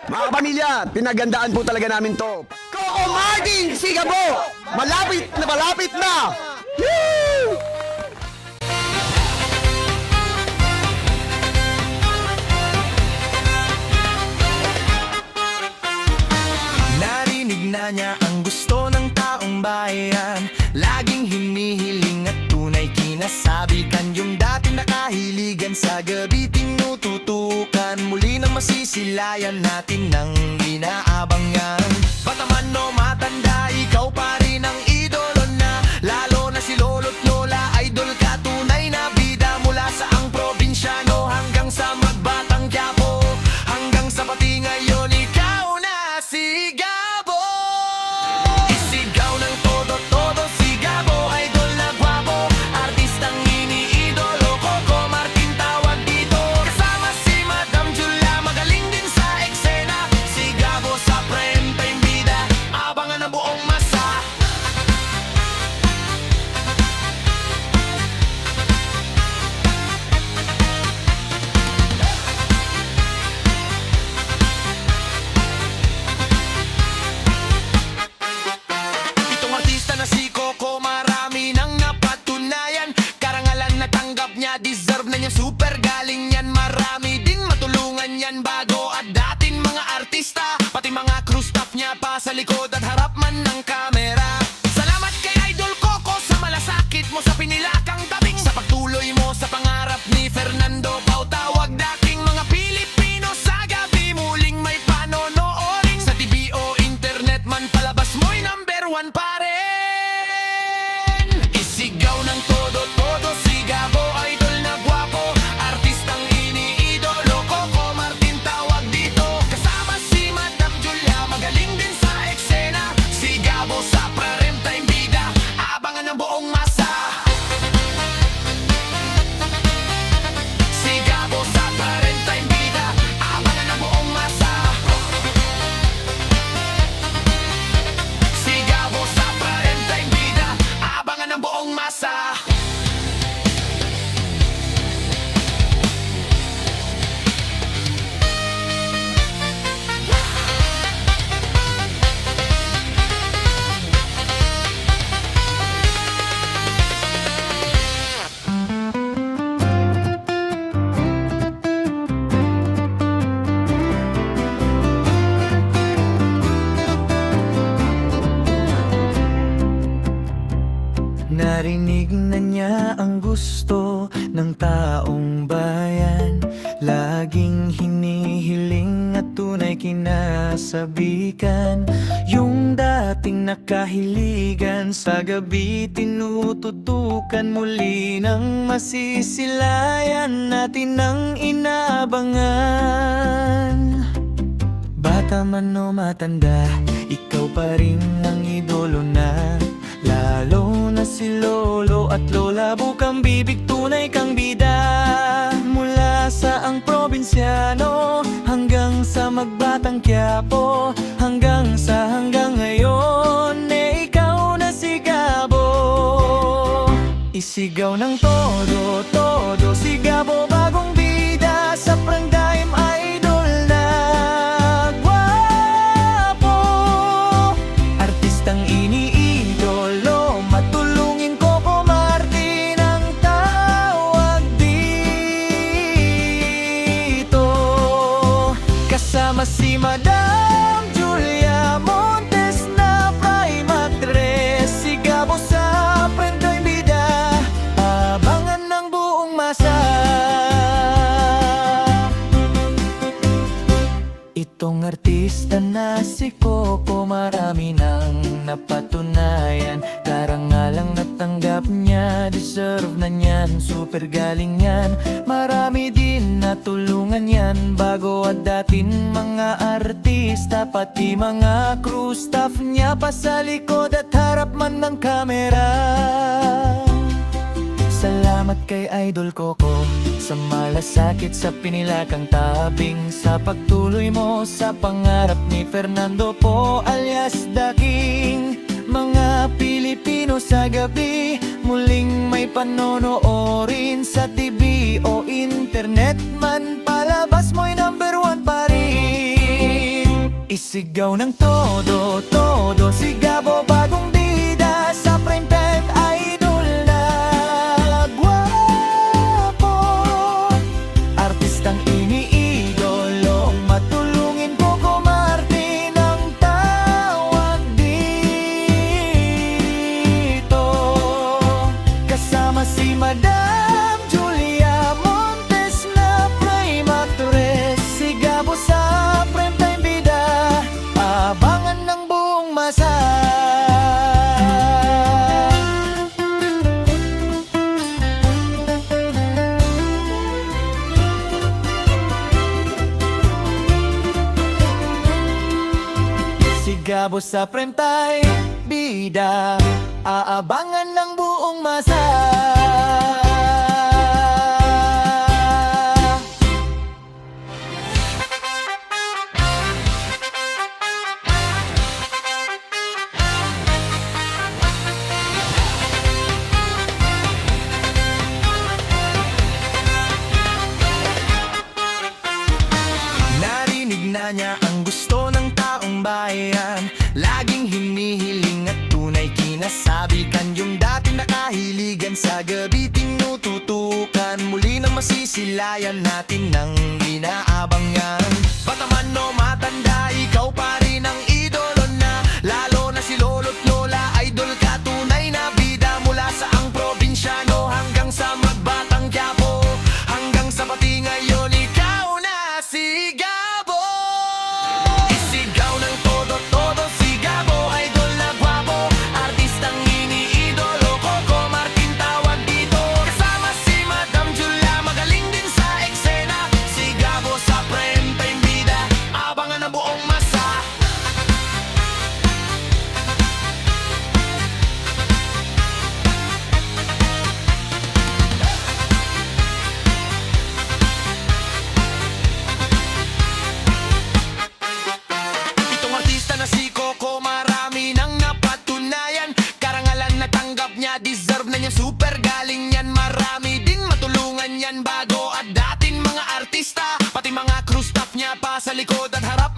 Mga kapamilya, pinagandaan po talaga namin to. Coco Martin Sigabo! Malapit na malapit na! Woo! Narinig na niya ang gusto ng taong bayan. Laging hinihiling at tunay kinasabikan. Yung dating nakahiligan sa gabi tinututukan. Muli nang masisilayan natin ng inaabangan. Bata man o matanda, ikaw pa rin ang idolo na. Lalo na si lolo't lola, idol ka tunay na bida. Mula sa ang probinsyano hanggang sa magbatang Quiapo, hanggang sa pati ngayon ikaw na si Gabo. Isigaw ng todo-todo si Gabo, idol na gwapo, artistang iniidolo. Coco Martin tawag dito. Kasama si Madam Julia, magaling din sa eksena. Si Gabo sa prime time bida, abangan ang buong masa. Itong artista na si Coco, marami nang napatunayan. Karangalan na tanggap niya, deserve na niya, super galing yan. Marami din matulungan yan, bago at dating mga artista. Pati mga crew staff niya pa sa likod at harap man ng kamera. Salamat kay Idol Coco sa malasakit mo sa pinilakang tabing. Sa pagtuloy mo sa pangarap ni Fernando Pau, tawag dating mga Pilipino sa gabi. Muling may panonoorin sa TV o internet man, palabas mo'y number one pa rin. Isigaw ng todo-todo si Gabo, idol na gwapo, artistang iniidolo. Coco Martin tawag dito. Kasama si Madam Julia, magaling din sa eksena. Si Gabo sa prime time bida, abangan ng buong masa. Si Gabo sa prime time bida, abangan ng buong masa. Si Gabo sa prime time bida, abangan ng buong masa. Narinig na niya ang gusto ng taong bayan. Laging hinihiling at tunay kinasabikan. Yung dating nakahiligan sa gabi tinututukan. Muli nang masisilayan natin ang inaabangan. Bata man o matanda, ikaw pa rin ang idolo na. Lalo na si lolo at lola, bukang bibig, tunay kang bida. Mula sa ang probinsyano hanggang sa magbatang Quiapo, hanggang ngayon, ikaw na si Gabo. Isigaw ng todo si Gabo, bagong bida sa prangdime, idol na gwapo, artistang iniidolo. Matulungin Coco Martin ang tawag dito. Kasama si Madam Julia Montes na prime actress. Si Gabo sa prime time bida, abangan ng buong masa. Itong artista na si Coco, marami nang napatunayan. Karangalang natanggap niya, deserve na niyan, super galing yan. Marami din natulungan yan, bago at dating mga artista. Pati mga crew staff niya pa sa likod at harap man ng kamera. Salamat kay Idol Coco sa malasakit sa pinilakang tabing. Sa pagtuloy mo sa pangarap ni Fernando Po alias The King. Mga Pilipino sa gabi, muling may panonoorin sa TV o internet man, palabas mo'y number one pa rin. Sigaw ng todo, todo Si Gabo bagong bida sa prime time idol na gwapo Artistang iniidolo Matulungin Coco Martin ang tawag dito Kasama si Madam Julia Montes na prime actress Si Gabo sa prime time bida Abangan ng buong masa Si Gabo sa prime time bida Aabangan ng buong masa Narinig na niya ang gusto ng taong bayan Laging hinihiling at tunay kinasabikan Yung dating nakahiligan sa gabi tinututukan Muli na masisilayan natin ng inaabangan Bata man o matanda, ikaw pa rin ang idolo na Lalo na si lolo't lola, idol ka tunay na bida Mula sa ang probinsyano hanggang sa magbatang Quiapo Hanggang sa pati ngayon ikaw na si Gabo Isigaw ng todo, todo si Gabo Idol na gwapo Artistang iniidolo Coco Martin tawag dito Kasama si Madam Julia Magaling din sa eksena Si Gabo sa prime time bida Abangan ang buong masa Itong artista na si Coco marami nang napatunayan Karangalan na tanggap niya, deserve na niya super galing yan Marami din matulungan yan bago at dating mga artista Pati mga crew staff niya pa sa likod at harap